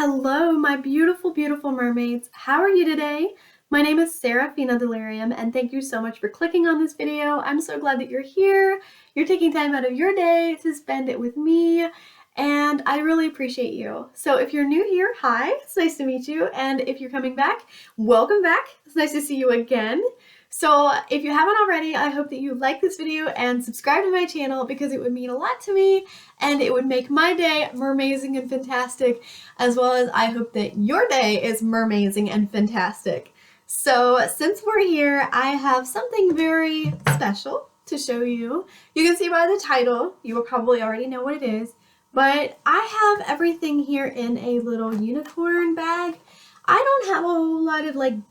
Hello, my beautiful, beautiful mermaids. How are you today? My name is Sarafina Delirium, and thank you so much for clicking on this video. I'm so glad that you're here. You're taking time out of your day to spend it with me, and I really appreciate you. So if you're new here, hi, it's nice to meet you, and if you're coming back, welcome back. It's nice to see you again. So if you haven't already, I hope that you like this video and subscribe to my channel because it would mean a lot to me and it would make my day mermazing and fantastic, as well as I hope that your day is mermazing and fantastic. So since we're here, I have something very special to show you. You can see by the title, you will probably already know what it is, but I have everything here in a little unicorn bag. I don't have a whole lot of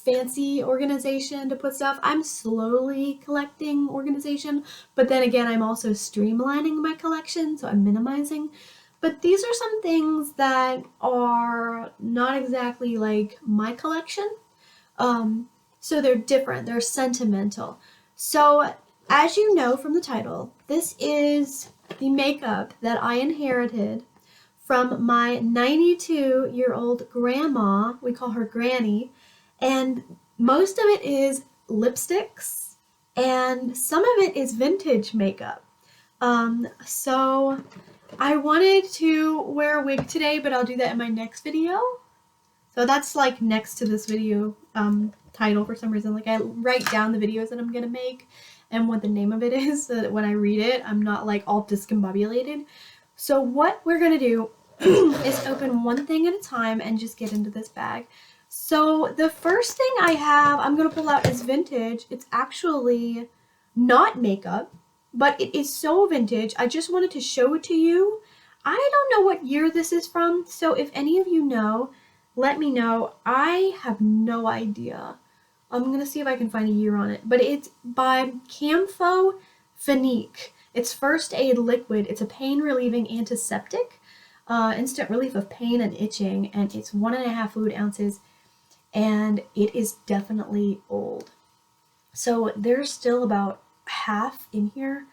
fancy organization to put stuff. I'm slowly collecting organization, but then again, I'm also streamlining my collection, so I'm minimizing. But these are some things that are not exactly like my collection. So they're different, they're sentimental. So as you know from the title, this is the makeup that I inherited from my 92-year-old grandma. We call her Granny. And most of it is lipsticks, and some of it is vintage makeup. So I wanted to wear a wig today, but I'll do that in my next video. So that's like next to this video title for some reason. Like I write down the videos that I'm gonna make and what the name of it is, so that when I read it, I'm not like all discombobulated. So what we're gonna do is open one thing at a time and just get into this bag. So the first thing I have, I'm going to pull out is vintage. It's actually not makeup, but it is so vintage. I just wanted to show it to you. I don't know what year this is from, so if any of you know, let me know. I have no idea. I'm going to see if I can find a year on it, but it's by Camfo Finique. It's First Aid Liquid. It's a pain-relieving antiseptic, instant relief of pain and itching, and it's 1.5 fluid ounces. And it is definitely old. So there's still about half in here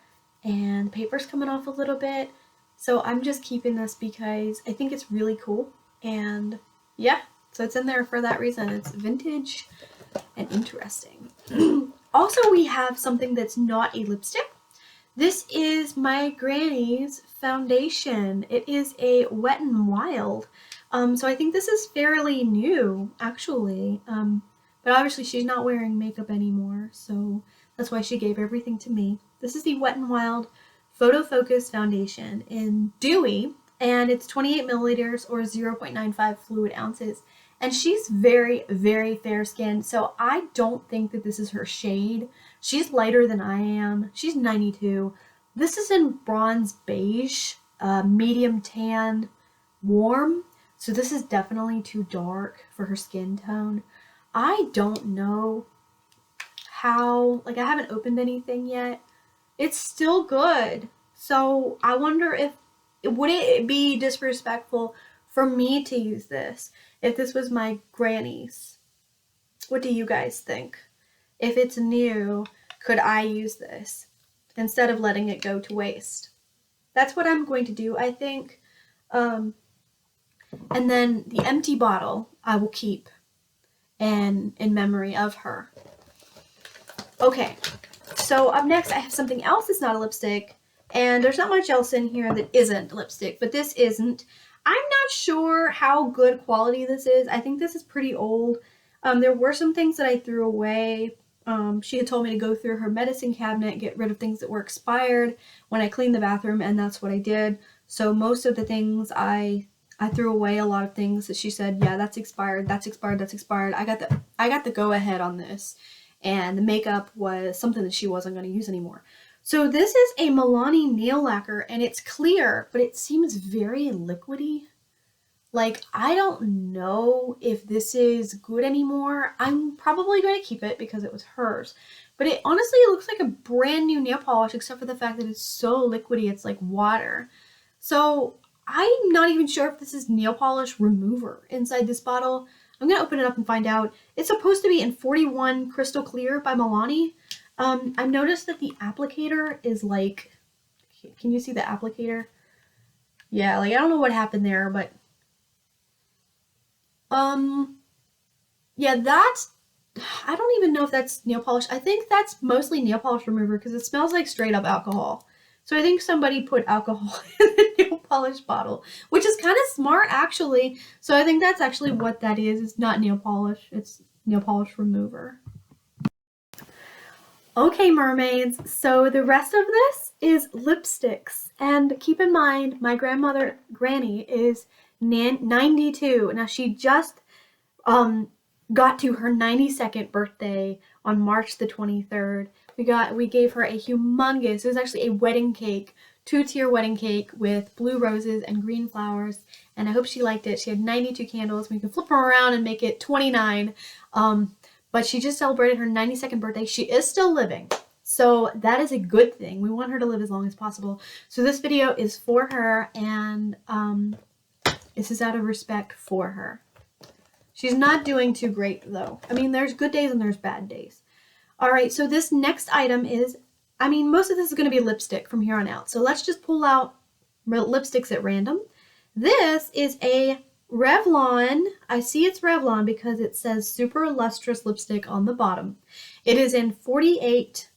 and the paper's coming off a little bit. So I'm just keeping this because I think it's really cool. And yeah, so it's in there for that reason. It's vintage and interesting. Also, we have something that's not a lipstick. This is my granny's foundation. It is a Wet n Wild. So I think this is fairly new, actually. But obviously she's not wearing makeup anymore, so that's why she gave everything to me. This is the Wet n Wild Photo Focus Foundation in Dewy, and it's 28 milliliters or 0.95 fluid ounces. And she's very, very fair skinned, so I don't think that this is her shade. She's lighter than I am. She's 92. This is in bronze beige, medium tan, warm. So this is definitely too dark for her skin tone. I don't know how, I haven't opened anything yet. It's still good. So I wonder if, would it be disrespectful for me to use this if this was my granny's? What do you guys think? If it's new, could I use this instead of letting it go to waste? That's what I'm going to do, I think. And then the empty bottle I will keep and in memory of her. Okay, so up next I have something else that's not a lipstick, and there's not much else in here that isn't lipstick, but this isn't. I'm not sure how good quality this is. I think this is pretty old. There were some things that I threw away. She had told me to go through her medicine cabinet, get rid of things that were expired when I cleaned the bathroom, and that's what I did. So most of the things I threw away. A lot of things that she said, yeah, that's expired, that's expired, that's expired. I got the go ahead on this, and the makeup was something that she wasn't going to use anymore. So this is a Milani nail lacquer, and it's clear, but it seems very liquidy. I don't know if this is good anymore. I'm probably going to keep it because it was hers. But it honestly looks like a brand new nail polish, except for the fact that it's so liquidy, it's like water. So I'm not even sure if this is nail polish remover inside this bottle. I'm going to open it up and find out. It's supposed to be in 41 Crystal Clear by Milani. I've noticed that the applicator is can you see the applicator? Yeah, I don't know what happened there, but Yeah, that's, I don't even know if that's nail polish. I think that's mostly nail polish remover because it smells like straight up alcohol. So I think somebody put alcohol in the nail polish bottle, which is kind of smart actually. So I think that's actually what that is. It's not nail polish. It's nail polish remover. Okay, mermaids, so the rest of this is lipsticks. And keep in mind, my granny, is 92. Now, she just got to her 92nd birthday on March the 23rd. We gave her a humongous, it was actually a wedding cake, 2-tier wedding cake with blue roses and green flowers, and I hope she liked it. She had 92 candles. We can flip them around and make it 29. But she just celebrated her 92nd birthday. She is still living, so that is a good thing. We want her to live as long as possible. So this video is for her, and this is out of respect for her. She's not doing too great, though. I mean, there's good days and there's bad days. All right, so this next item is, I mean, most of this is going to be lipstick from here on out. So let's just pull out lipsticks at random. This is a Revlon. I see it's Revlon because it says Super Lustrous Lipstick on the bottom. It is in 48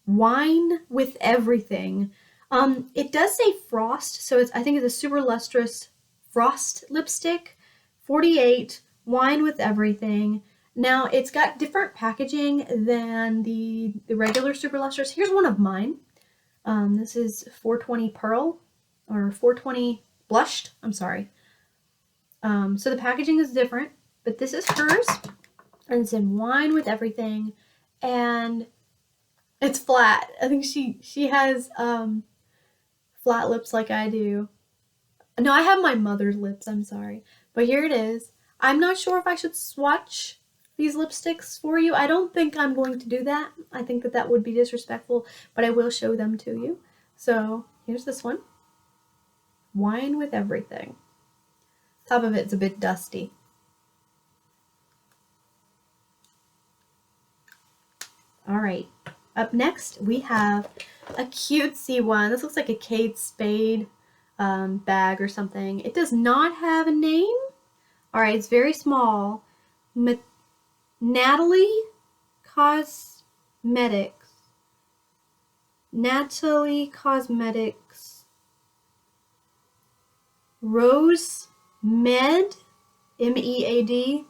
Wine with Everything. It does say Frost, so I think it's a Super Lustrous Frost lipstick. 48 Wine with Everything. Now, it's got different packaging than the regular Super Lustrous. Here's one of mine. This is 420 Pearl, or 420 Blushed. I'm sorry. So the packaging is different, but this is hers, and it's in Wine with Everything, and it's flat. I think she has flat lips like I do. No, I have my mother's lips, I'm sorry. But here it is. I'm not sure if I should swatch these lipsticks for you. I don't think I'm going to do that. I think that would be disrespectful, but I will show them to you. So here's this one. Wine with Everything. Top of it's a bit dusty. All right. Up next, we have a cutesy one. This looks like a Kate Spade bag or something. It does not have a name. All right, it's very small. Natalie Cosmetics. Rose Med, M-E-A-D.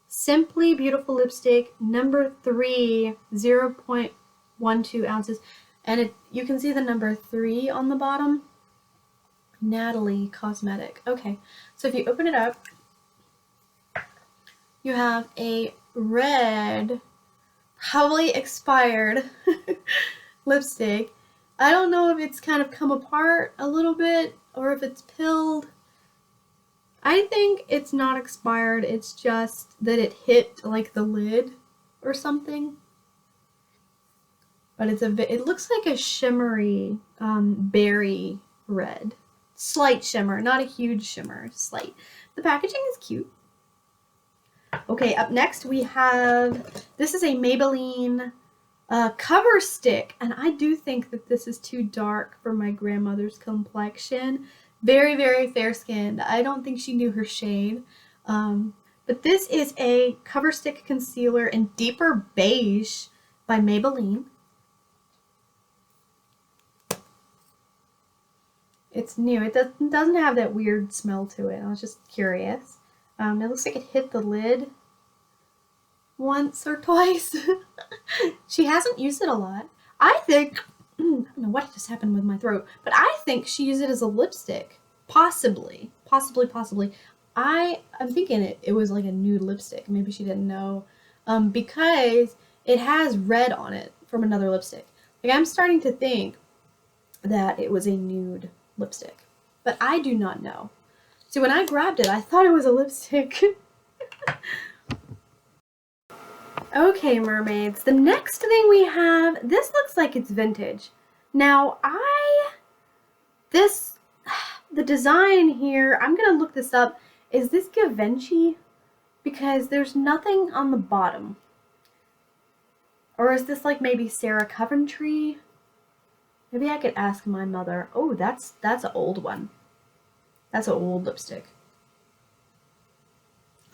Simply Beautiful Lipstick, number 3, 0.12 ounces. And you can see the number 3 on the bottom. Natalie Cosmetic. Okay, so if you open it up, you have a red, probably expired lipstick. I don't know if it's kind of come apart a little bit or if it's pilled. I think it's not expired. It's just that it hit like the lid or something. But it looks like a shimmery berry red. Slight shimmer, not a huge shimmer, slight. The packaging is cute. Okay, up next we have, this is a Maybelline cover stick, and I do think that this is too dark for my grandmother's complexion. Very, very fair-skinned. I don't think she knew her shade. But this is a cover stick concealer in Deeper Beige by Maybelline. It's new. It doesn't have that weird smell to it. I was just curious. It looks like it hit the lid once or twice. She hasn't used it a lot. I think, I don't know what just happened with my throat, but I think she used it as a lipstick. Possibly. I'm thinking it was like a nude lipstick. Maybe she didn't know. Because it has red on it from another lipstick. Like, I'm starting to think that it was a nude lipstick. But I do not know. So when I grabbed it, I thought it was a lipstick. Okay, mermaids. The next thing we have, this looks like it's vintage. Now, the design here, I'm going to look this up. Is this Givenchy? Because there's nothing on the bottom. Or is this like maybe Sarah Coventry? Maybe I could ask my mother. Oh, that's an old one. That's an old lipstick.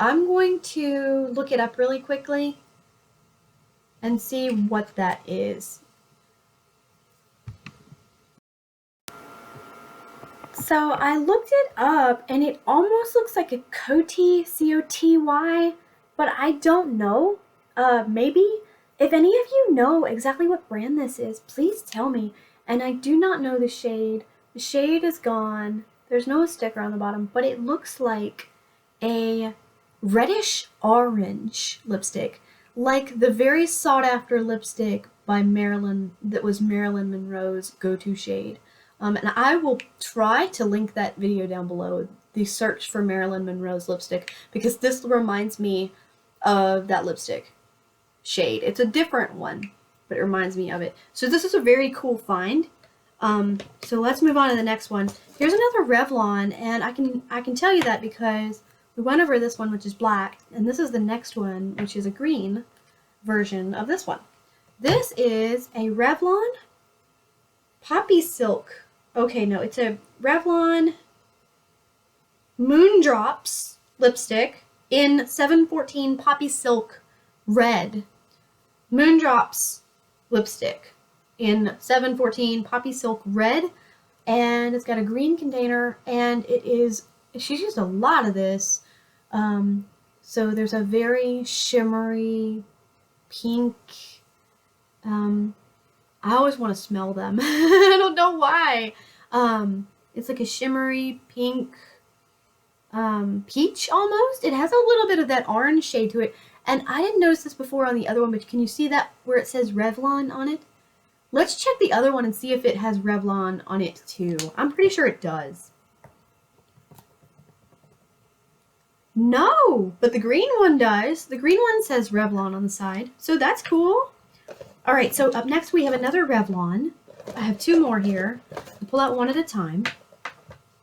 I'm going to look it up really quickly and see what that is. So I looked it up and it almost looks like a Coty, C-O-T-Y, but I don't know. Maybe if any of you know exactly what brand this is, please tell me. And I do not know the shade. The shade is gone. There's no sticker on the bottom, but it looks like a reddish orange lipstick, like the very sought after lipstick by Marilyn that was Marilyn Monroe's go-to shade. And I will try to link that video down below, the search for Marilyn Monroe's lipstick, because this reminds me of that lipstick shade. It's a different one, but it reminds me of it. So this is a very cool find. So let's move on to the next one. Here's another Revlon, and I can tell you that because we went over this one, which is black, and this is the next one, which is a green version of this one. This is a Revlon Poppy Silk. Okay, no, it's a Revlon Moondrops lipstick in 714 Poppy Silk Red. Moondrops lipstick in 714 Poppy Silk Red, and it's got a green container, and it is, she's used a lot of this. So there's a very shimmery pink, I always want to smell them. I don't know why. It's like a shimmery pink, peach almost. It has a little bit of that orange shade to it. And I didn't notice this before on the other one, but can you see that where it says Revlon on it? Let's check the other one and see if it has Revlon on it too. I'm pretty sure it does. No, but the green one does. The green one says Revlon on the side, so that's cool. All right, so up next we have another Revlon. I have two more here. I'll pull out one at a time.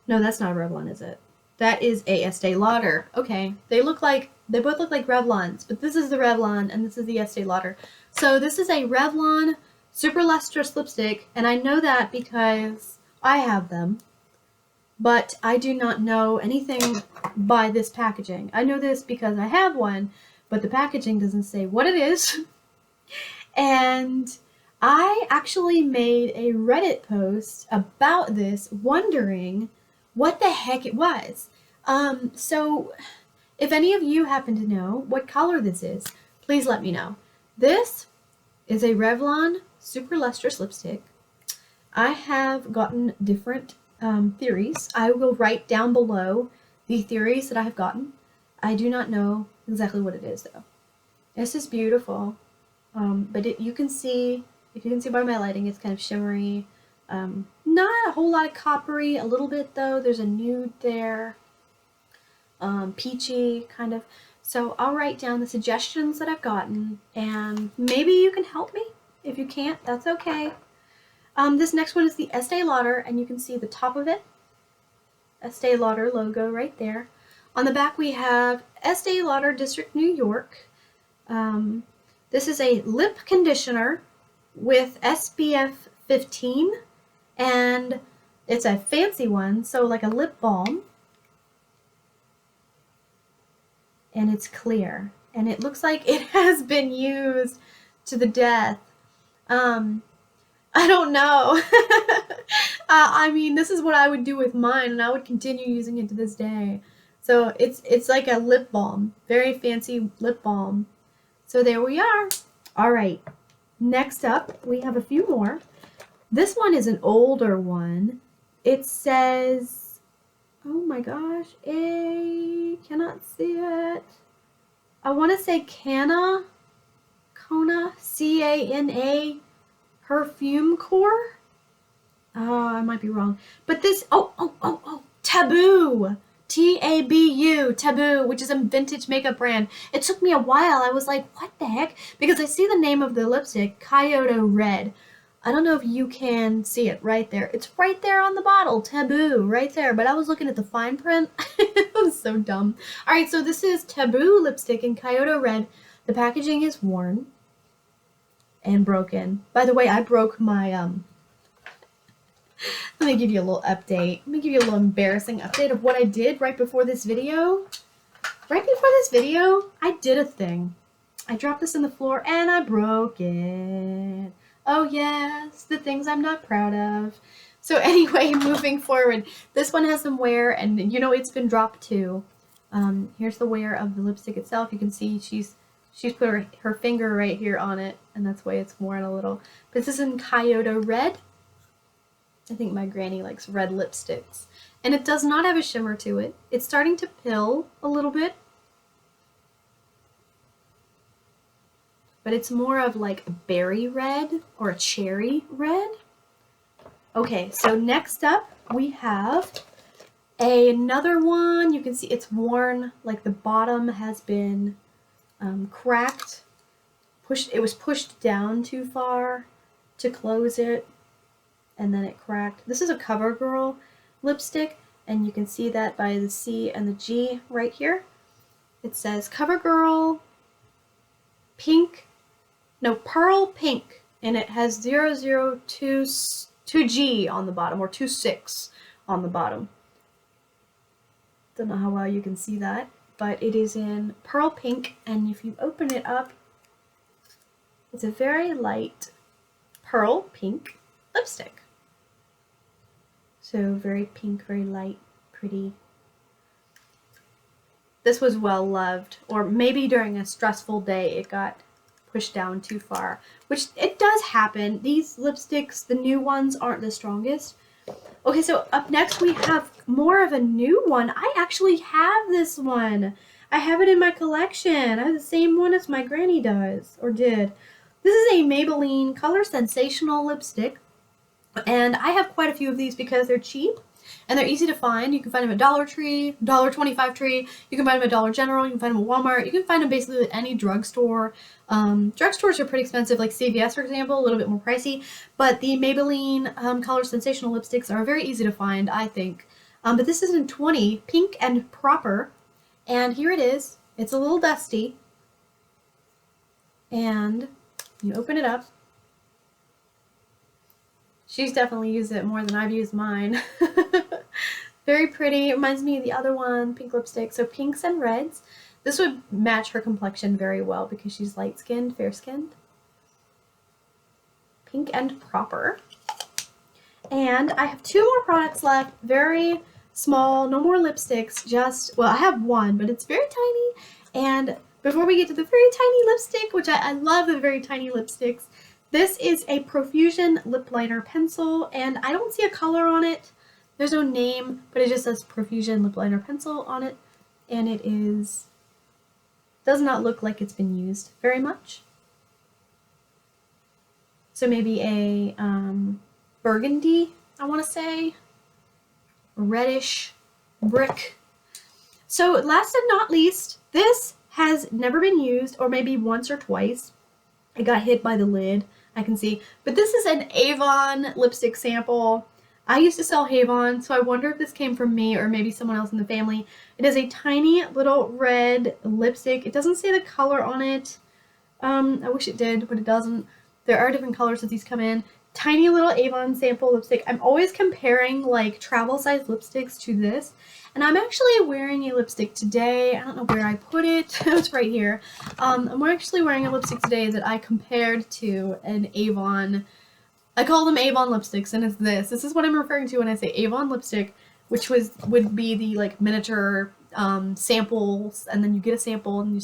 No, that's not a Revlon, is it? That is a Estee Lauder. Okay, they both look like Revlons, but this is the Revlon and this is the Estee Lauder. So this is a Revlon Super Lustrous lipstick, and I know that because I have them, but I do not know anything by this packaging. I know this because I have one, but the packaging doesn't say what it is. And I actually made a Reddit post about this, wondering what the heck it was. So if any of you happen to know what color this is, please let me know. This is a Revlon Super Lustrous lipstick. I have gotten different theories. I will write down below the theories that I have gotten. I do not know exactly what it is though. This is beautiful. But you can see, if you can see by my lighting, it's kind of shimmery. Not a whole lot of coppery, a little bit though. There's a nude there. Peachy, kind of. So I'll write down the suggestions that I've gotten, and maybe you can help me. If you can't, that's okay. This next one is the Estee Lauder, and you can see the top of it. Estee Lauder logo right there. On the back we have Estee Lauder District New York. This is a lip conditioner with SPF 15, and it's a fancy one, so like a lip balm. And it's clear, and it looks like it has been used to the death. I don't know. I mean, this is what I would do with mine, and I would continue using it to this day. So it's like a lip balm, very fancy lip balm. So there we are. All right, next up, we have a few more. This one is an older one. It says, oh my gosh, cannot see it. I want to say Kona, C-A-N-A, Perfume Core. I might be wrong. But this, Taboo. T-A-B-U, Taboo, which is a vintage makeup brand. It took me a while. I was like, what the heck? Because I see the name of the lipstick, Kyoto Red. I don't know if you can see it right there. It's right there on the bottle, Taboo, right there. But I was looking at the fine print. It was so dumb. All right, so this is Taboo lipstick in Kyoto Red. The packaging is worn and broken. By the way, I broke my, let me give you a little update. Let me give you a little embarrassing update of what I did right before this video. Right before this video, I did a thing. I dropped this on the floor and I broke it. Oh yes, the things I'm not proud of. So anyway, moving forward, this one has some wear, and you know it's been dropped too. Here's the wear of the lipstick itself. You can see she's put her finger right here on it, and that's why it's worn a little. But this is in Kyoto Red. I think my granny likes red lipsticks. And it does not have a shimmer to it. It's starting to pill a little bit. But it's more of like a berry red or a cherry red. Okay, so next up we have another one. You can see it's worn, like the bottom has been cracked. It was pushed down too far to close it, and then it cracked. This is a CoverGirl lipstick, and you can see that by the C and the G right here. It says CoverGirl Pearl Pink, and it has 002G on the bottom, or 26 on the bottom. Don't know how well you can see that, but it is in Pearl Pink, and if you open it up, it's a very light pearl pink lipstick. So very pink, very light, pretty. This was well loved, or maybe during a stressful day it got pushed down too far, which it does happen. These lipsticks, the new ones, aren't the strongest. Okay, so up next we have more of a new one. I actually have this one. I have it in my collection. I have the same one as my granny does, or did. This is a Maybelline Color Sensational lipstick, and I have quite a few of these because they're cheap and they're easy to find. You can find them at Dollar Tree, $1.25 Tree. You can find them at Dollar General. You can find them at Walmart. You can find them basically at any drugstore. Drugstores are pretty expensive, like CVS, for example, a little bit more pricey. But the Maybelline Color Sensational lipsticks are very easy to find, I think. But this is in 20, Pink and Proper. And here it is. It's a little dusty. And you open it up. She's definitely used it more than I've used mine. Very pretty. It reminds me of the other one, pink lipstick. So pinks and reds. This would match her complexion very well because she's light-skinned, fair-skinned. Pink and Proper. And I have two more products left. Very small, no more lipsticks. Well, I have one, but it's very tiny. And before we get to the very tiny lipstick, which I love the very tiny lipsticks, this is a Profusion lip liner pencil, and I don't see a color on it. There's no name, but it just says Profusion lip liner pencil on it, and it does not look like it's been used very much. So maybe a burgundy, I want to say, reddish brick. So last and not least, this has never been used, or maybe once or twice. It got hit by the lid, I can see. But this is an Avon lipstick sample. I used to sell Avon, so I wonder if this came from me or maybe someone else in the family. It is a tiny little red lipstick. It doesn't say the color on it. I wish it did, but it doesn't. There are different colors that these come in. Tiny little Avon sample lipstick. I'm always comparing like travel size lipsticks to this. And I'm actually wearing a lipstick today. I don't know where I put it. It's right here. I'm actually wearing a lipstick today that I compared to an Avon. I call them Avon lipsticks, and it's this. This is what I'm referring to when I say Avon lipstick, which would be the like miniature samples, and then you get a sample and you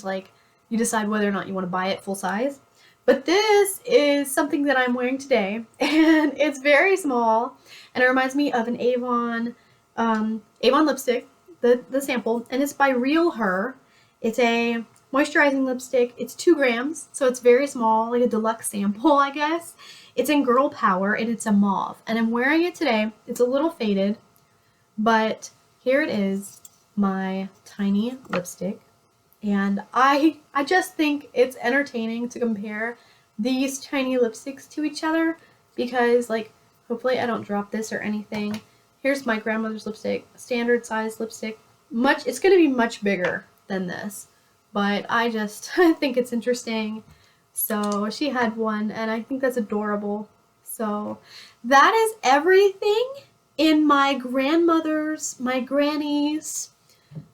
decide whether or not you want to buy it full size. But this is something that I'm wearing today, and it's very small, and it reminds me of an Avon lipstick, the sample, and it's by RealHer. It's a moisturizing lipstick. It's 2 grams, so it's very small, like a deluxe sample, I guess. It's in Girl Power, and it's a mauve, and I'm wearing it today. It's a little faded, but here it is, my tiny lipstick. And I just think it's entertaining to compare these tiny lipsticks to each other because, like, hopefully I don't drop this or anything. Here's my grandmother's lipstick, standard size lipstick. It's going to be much bigger than this, but I think it's interesting. So she had one, and I think that's adorable. So that is everything in my granny's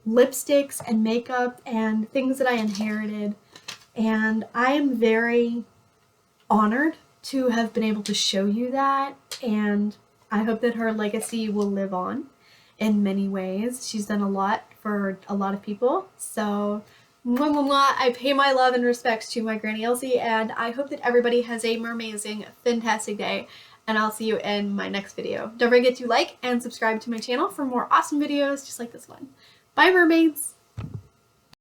lipsticks and makeup and things that I inherited, and I am very honored to have been able to show you that, and I hope that her legacy will live on in many ways. She's done a lot for a lot of people, so mwah, mwah, mwah. I pay my love and respects to my Granny Elsie, and I hope that everybody has a mermazing, fantastic day, and I'll see you in my next video. Don't forget to like and subscribe to my channel for more awesome videos just like this one. Bye, mermaids!